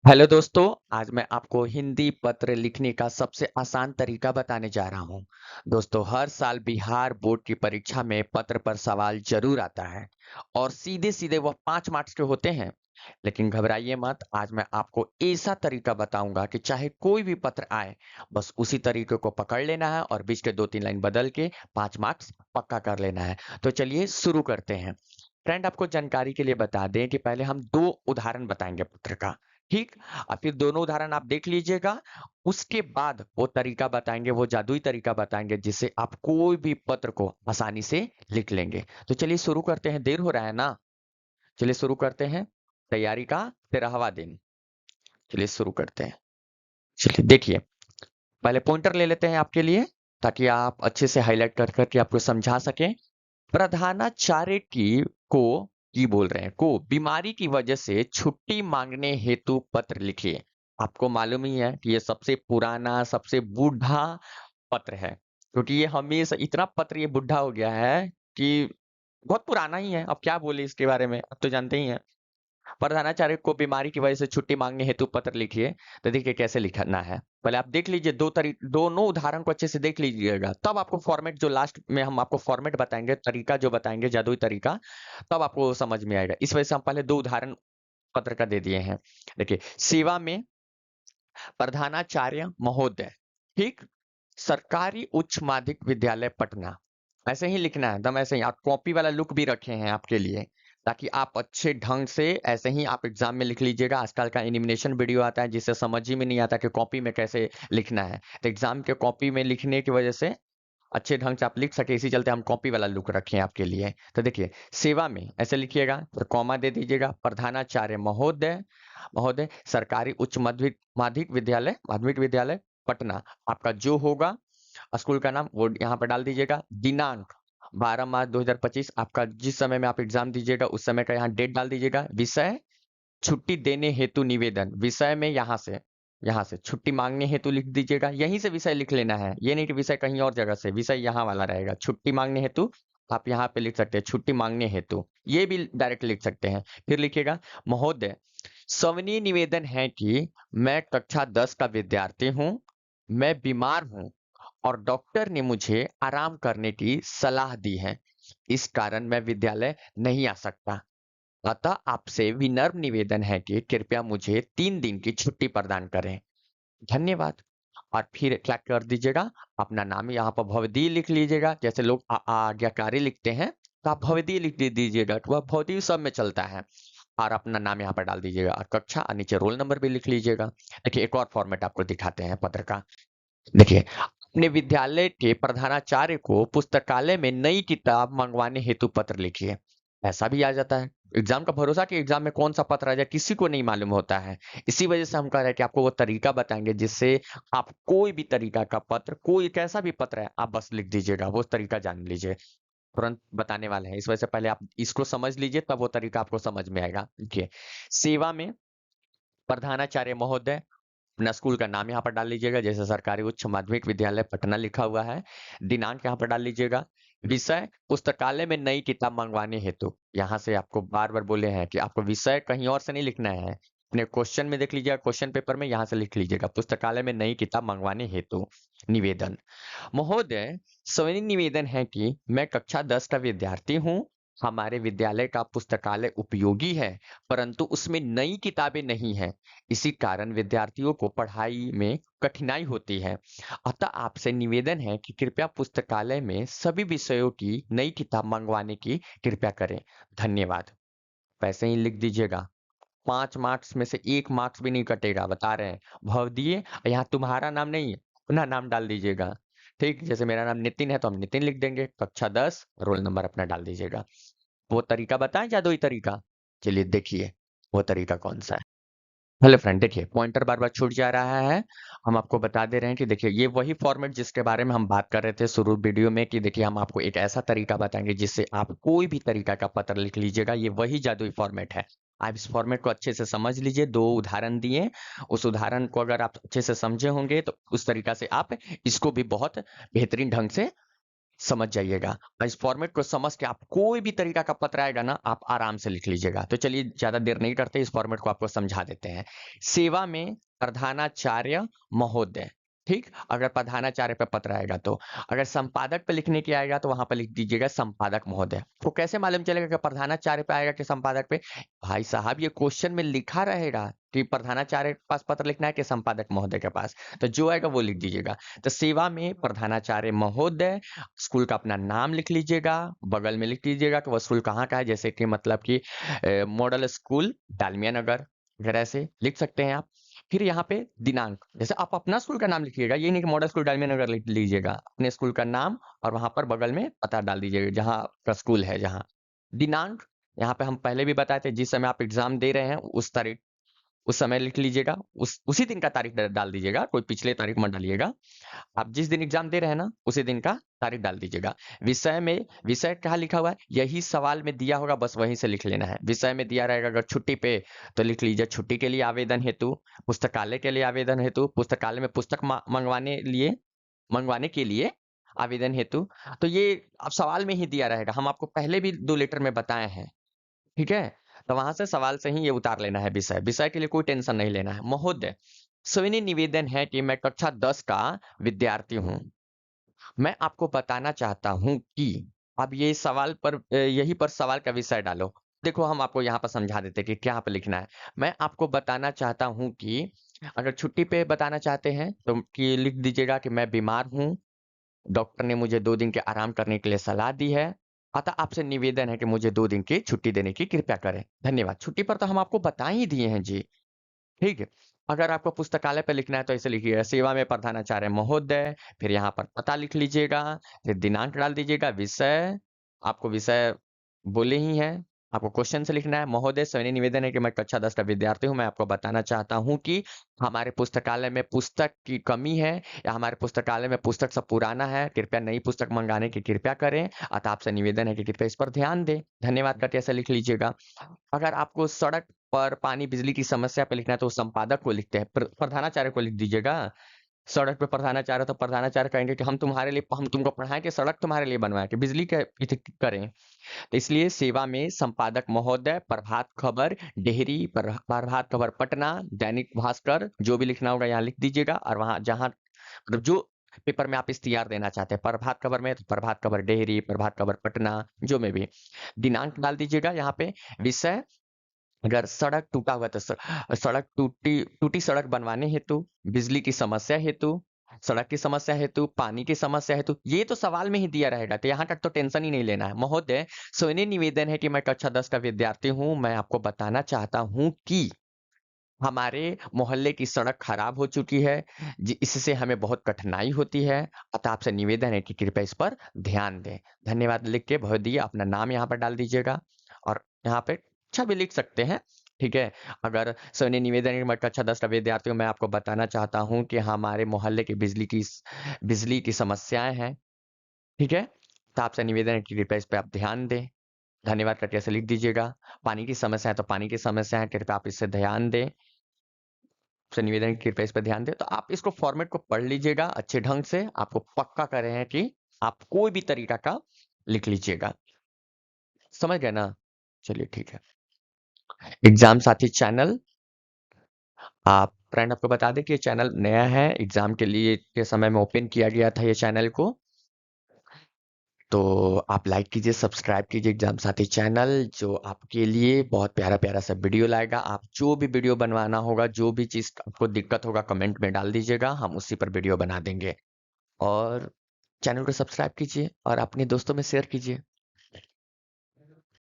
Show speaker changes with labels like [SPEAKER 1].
[SPEAKER 1] Hello दोस्तों, आज मैं आपको हिंदी पत्र लिखने का सबसे आसान तरीका बताने जा रहा हूँ। दोस्तों, हर साल बिहार बोर्ड की परीक्षा में पत्र पर सवाल जरूर आता है और सीधे-सीधे वह 5 मार्क्स के होते हैं। लेकिन घबराइए मत, आज मैं आपको ऐसा तरीका बताऊंगा कि चाहे कोई भी पत्र आए, बस उसी तरीके को पकड़ लेना है और बीच के 2-3 लाइन बदल के 5 मार्क्स पक्का कर लेना है। तो चलिए शुरू करते हैं। फ्रेंड, आपको जानकारी के लिए बता दें कि पहले हम 2 उदाहरण बताएंगे पत्र का। ठीक। और फिर दोनों उदाहरण आप देख लीजिएगा। उसके बाद वो तरीका बताएंगे, वो जादुई तरीका बताएंगे जिससे आप कोई भी पत्र को आसानी से लिख लेंगे। तो चलिए शुरू करते हैं, देर हो रहा है ना। चलिए शुरू करते हैं। तैयारी का 13वां दिन। चलिए शुरू करते हैं। चलिए देखिए, पहले पॉइंटर ले लेते हैं आपके लिए, ताकि आप अच्छे से हाईलाइट कर करके आपको समझा सकें। प्रधानाचार्य को की बोल रहे हैं को बीमारी की वजह से छुट्टी मांगने हेतु पत्र लिखिए। आपको मालूम ही है कि ये सबसे पुराना, सबसे बूढ़ा पत्र है, क्योंकि ये हमेशा इतना पत्र ये बुढ़ा हो गया है कि बहुत पुराना ही है। अब क्या बोले इसके बारे में, अब तो जानते ही हैं। प्रधानाचार्य को बीमारी की वजह से छुट्टी मांगने हेतु पत्र लिखिए। तो देखिए कैसे लिखना है, पहले आप देख लीजिए। दोनों उदाहरण को अच्छे से देख लीजिएगा, तब आपको फॉर्मेट, जो लास्ट में हम आपको फॉर्मेट बताएंगे, तरीका जो बताएंगे, जादुई तरीका, तब आपको समझ में आएगा। इस वजह से हम पहले 2 उदाहरण पत्र का दे दिए हैं। देखिए, सेवा में प्रधानाचार्य महोदय, ठीक, सरकारी उच्च माध्यमिक विद्यालय पटना। ऐसे ही लिखना है, एकदम ऐसे ही। आप कॉपी वाला लुक भी रखे हैं आपके लिए, ताकि आप अच्छे ढंग से ऐसे ही आप एग्जाम में लिख लीजिएगा। आजकल का एनिमेशन वीडियो आता है जिससे समझ ही में नहीं आता कि कॉपी में कैसे लिखना है। तो एग्जाम के कॉपी में लिखने की वजह से अच्छे ढंग से आप लिख सके, इसी चलते हम कॉपी वाला लुक रखे हैं आपके लिए। तो देखिए, सेवा में ऐसे लिखिएगा, फिर कॉमा दे दीजिएगा, प्रधानाचार्य महोदय, महोदय सरकारी उच्च माध्यमिक विद्यालय पटना। आपका जो होगा स्कूल का नाम वो यहाँ पर डाल दीजिएगा। दिनांक 12 मार्च 2025, आपका जिस समय में आप एग्जाम दीजिएगा उस समय का यहाँ डेट डाल दीजिएगा। विषय छुट्टी देने हेतु निवेदन। विषय में यहाँ से छुट्टी मांगने हेतु लिख दीजिएगा। यहीं से विषय लिख लेना है, ये नहीं कि विषय कहीं और जगह से, विषय यहाँ वाला रहेगा। छुट्टी मांगने हेतु आप यहाँ पे लिख सकते हैं, छुट्टी मांगने हेतु, ये भी डायरेक्ट लिख सकते हैं। फिर लिखिएगा, महोदय सविनीय निवेदन है कि मैं कक्षा 10 का विद्यार्थी हूँ, मैं बीमार हूँ और डॉक्टर ने मुझे आराम करने की सलाह दी है, इस कारण मैं विद्यालय नहीं आ सकता। अतः आपसे विनम्र निवेदन है कि कृपया मुझे 3 दिन की छुट्टी प्रदान करें। धन्यवाद। और फिर क्या कर दीजिएगा, अपना नाम यहाँ पर भवदीय लिख लीजिएगा। जैसे लोग आज्ञाकारी लिखते हैं, तो आप भवदीय लिख दीजिएगा, तो वह भवदीय सब में चलता है। और अपना नाम यहाँ पर डाल दीजिएगा और कक्षा और नीचे रोल नंबर भी लिख लीजिएगा। देखिए, एक और फॉर्मेट आपको दिखाते हैं पत्र का। देखिए, अपने विद्यालय के प्रधानाचार्य को पुस्तकालय में नई किताब मंगवाने हेतु पत्र लिखिए। ऐसा भी आ जाता है एग्जाम का भरोसा, कि एग्जाम में कौन सा पत्र आ जाए किसी को नहीं मालूम होता है। इसी वजह से हम कह रहे हैं कि आपको वो तरीका बताएंगे जिससे आप कोई भी तरीका का पत्र, कोई कैसा भी पत्र है, आप बस लिख दीजिएगा, वो तरीका जान लीजिए। तुरंत बताने वाले हैं, इस वजह से पहले आप इसको समझ लीजिए, तब वो तरीका आपको समझ में आएगा। देखिए, सेवा में प्रधानाचार्य महोदय, अपना स्कूल का नाम यहाँ पर डाल लीजिएगा, जैसे सरकारी उच्च माध्यमिक विद्यालय पटना लिखा हुआ है। दिनांक यहाँ पर डाल लीजिएगा। विषय पुस्तकालय में नई किताब मंगवाने हेतु, यहाँ से आपको बार बार बोले हैं कि आपको विषय कहीं और से नहीं लिखना है, अपने क्वेश्चन में देख लीजिएगा, क्वेश्चन पेपर में यहाँ से लिख लीजिएगा, पुस्तकालय में नई किताब मंगवाने हेतु निवेदन। महोदय, सविनय निवेदन है कि मैं कक्षा 10 का विद्यार्थी हूँ, हमारे विद्यालय का पुस्तकालय उपयोगी है, परंतु उसमें नई किताबें नहीं है, इसी कारण विद्यार्थियों को पढ़ाई में कठिनाई होती है। अतः आपसे निवेदन है कि कृपया पुस्तकालय में सभी विषयों की नई किताब मंगवाने की कृपया करें। धन्यवाद। वैसे ही लिख दीजिएगा। 5 मार्क्स में से 1 मार्क्स भी नहीं कटेगा, बता रहे हैं। भवदीय, यहाँ तुम्हारा नाम नहीं है, अपना नाम डाल दीजिएगा। ठीक, जैसे मेरा नाम नितिन है तो हम नितिन लिख देंगे, कक्षा 10, रोल नंबर अपना डाल दीजिएगा। वो तरीका बताएं, जादुई तरीका। चलिए देखिए वो तरीका कौन सा है। हेलो फ्रेंड, देखिए पॉइंटर बार बार छूट जा रहा है। हम आपको बता दे रहे हैं कि देखिए, ये वही फॉर्मेट जिसके बारे में हम बात कर रहे थे शुरू वीडियो में, कि देखिए हम आपको एक ऐसा तरीका बताएंगे जिससे आप कोई भी तरीका का पत्र लिख लीजिएगा। ये वही जादुई फॉर्मेट है। आप इस फॉर्मेट को अच्छे से समझ लीजिए। 2 उदाहरण दिए, उस उदाहरण को अगर आप अच्छे से समझे होंगे तो उस तरीका से आप इसको भी बहुत बेहतरीन ढंग से समझ जाइएगा। और इस फॉर्मेट को समझ के आप कोई भी तरीका का पत्र आएगा ना, आप आराम से लिख लीजिएगा। तो चलिए ज्यादा देर नहीं करते, इस फॉर्मेट को आपको समझा देते हैं। सेवा में प्रधानाचार्य महोदय, ठीक। अगर प्रधानाचार्य पे पत्र आएगा तो, अगर संपादक पे लिखने के आएगा तो वहां पर लिख दीजिएगा संपादक महोदय। तो कैसे मालूम चलेगा कि प्रधानाचार्य पे आएगा कि संपादक पे? भाई साहब, ये क्वेश्चन में लिखा रहेगा कि प्रधानाचार्य के पास पत्र लिखना है कि संपादक महोदय के पास, तो जो आएगा वो लिख दीजिएगा। तो सेवा में प्रधानाचार्य महोदय, स्कूल का अपना नाम लिख लीजिएगा, बगल में लिख लीजिएगा कि वह स्कूल कहाँ का है, जैसे कि मतलब कि मॉडल स्कूल डालमिया नगर, अगर ऐसे लिख सकते हैं आप। फिर यहाँ पे दिनांक, जैसे आप अपना स्कूल का नाम लिखिएगा, ये नहीं कि मॉडल स्कूल डालमिया नगर लिख लीजिएगा, अपने स्कूल का नाम और वहां पर बगल में पता डाल दीजिएगा जहाँ आपका स्कूल है जहाँ। दिनांक, यहाँ पे हम पहले भी बताए थे, जिस समय आप एग्जाम दे रहे हैं उस तारीख, उस समय लिख लीजिएगा, उसी दिन का तारीख डाल दीजिएगा, कोई पिछले तारीख मत डालिएगा। आप जिस दिन एग्जाम दे रहे हैं ना, उसी दिन का तारीख डाल दीजिएगा। विषय में, विषय कहाँ लिखा हुआ है, यही सवाल में दिया होगा, बस वहीं से लिख लेना है। विषय में दिया रहेगा अगर छुट्टी पे, तो लिख लीजिए छुट्टी के लिए आवेदन हेतु, पुस्तकालय के लिए आवेदन हेतु, पुस्तकालय में पुस्तक मंगवाने के लिए आवेदन हेतु। तो ये अब सवाल में ही दिया रहेगा, हम आपको पहले भी 2 लेटर में बताए हैं, ठीक है। तो वहां से सवाल से ही ये उतार लेना है। विषय, विषय के लिए कोई टेंशन नहीं लेना है। महोदय, सविनय निवेदन है कि मैं कक्षा 10 का विद्यार्थी हूँ। मैं आपको बताना चाहता हूँ कि, अब ये सवाल पर यही पर सवाल का विषय डालो। देखो हम आपको यहाँ पर समझा देते हैं कि क्या पे लिखना है। मैं आपको बताना चाहता हूँ कि, अगर छुट्टी पे बताना चाहते हैं तो कि लिख दीजिएगा कि मैं बीमार हूँ, डॉक्टर ने मुझे 2 दिन के आराम करने के लिए सलाह दी है, अतः आपसे निवेदन है कि मुझे 2 दिन की छुट्टी देने की कृपया करें। धन्यवाद। छुट्टी पर तो हम आपको बता ही दिए हैं जी। ठीक है। अगर आपको पुस्तकालय पे लिखना है तो ऐसे लिखिएगा, सेवा में प्रधानाचार्य महोदय, फिर यहाँ पर पता लिख लीजिएगा, फिर दिनांक डाल दीजिएगा। विषय, आपको विषय बोले ही हैं, आपको क्वेश्चन से लिखना है। महोदय, सविनय निवेदन है कि मैं कक्षा 10 का विद्यार्थी हूँ, मैं आपको बताना चाहता हूँ कि हमारे पुस्तकालय में पुस्तक की कमी है, या हमारे पुस्तकालय में पुस्तक सब पुराना है, कृपया नई पुस्तक मंगाने की कृपया करें, अतः आपसे निवेदन है कि कृपया इस पर ध्यान दें। धन्यवाद करके ऐसे लिख लीजिएगा। अगर आपको सड़क पर पानी बिजली की समस्या पे लिखना है तो संपादक को लिखते हैं, प्रधानाचार्य को लिख दीजिएगा। सड़क पे प्रधानाचार्य, तो प्रधानाचार्य कहेंगे कि हम तुम्हारे लिए, हम तुमको पढ़ाएं कि सड़क तुम्हारे लिए बनवाएं कि बिजली के करें। तो इसलिए सेवा में संपादक महोदय, प्रभात खबर डेहरी, प्रभात खबर पटना, दैनिक भास्कर, जो भी लिखना होगा यहाँ लिख दीजिएगा। और वहां जहां मतलब जो पेपर में आप इश्तिहार देना चाहते हैं, प्रभात खबर में तो प्रभात खबर डेहरी, प्रभात खबर पटना, जो में भी दिनांक डाल दीजिएगा यहाँ पे। विषय, अगर सड़क टूटा हुआ है तो सड़क टूटी सड़क बनवाने हेतु, बिजली की समस्या हेतु, सड़क की समस्या हेतु, पानी की समस्या हेतु, ये तो सवाल में ही दिया रहेगा, तो यहाँ तक तो टेंशन ही नहीं लेना है। महोदय, सविनय निवेदन है कि मैं कक्षा 10 का विद्यार्थी हूँ, मैं आपको बताना चाहता हूँ कि हमारे मोहल्ले की सड़क खराब हो चुकी है, इससे हमें बहुत कठिनाई होती है, अतः आपसे निवेदन है कि कृपया इस पर ध्यान दें। धन्यवाद लिख के भवदीय अपना नाम यहाँ पर डाल दीजिएगा, और यहाँ पे अच्छा भी लिख सकते हैं, ठीक है। अगर सविनय निवेदन है कि मैं कक्षा 10 का विद्यार्थी हूँ, मैं आपको बताना चाहता हूँ कि हमारे मोहल्ले की बिजली की समस्याएं हैं, ठीक है। तो आपसे निवेदन है कि कृपया इस पर आप ध्यान दें। धन्यवाद करके ऐसे लिख दीजिएगा। पानी की समस्या है तो पानी की समस्या है, कृपया आप इससे ध्यान दें, से निवेदन है कि कृपया इस पर ध्यान दें। तो आप इसको फॉर्मेट को पढ़ लीजिएगा अच्छे ढंग से, आपको पक्का कर रहे हैं कि आप कोई भी तरीका का लिख लीजिएगा। समझ गए ना? चलिए ठीक है। एग्जाम साथी चैनल, आप फ्रेंड आपको बता दें कि ये चैनल नया है, एग्जाम के लिए के समय में ओपन किया गया था ये चैनल को। तो आप लाइक कीजिए, सब्सक्राइब कीजिए एग्जाम साथी चैनल, जो आपके लिए बहुत प्यारा प्यारा सा वीडियो लाएगा। आप जो भी वीडियो बनवाना होगा, जो भी चीज़ आपको दिक्कत होगा, कमेंट में डाल दीजिएगा, हम उसी पर वीडियो बना देंगे। और चैनल को सब्सक्राइब कीजिए और अपने दोस्तों में शेयर कीजिए।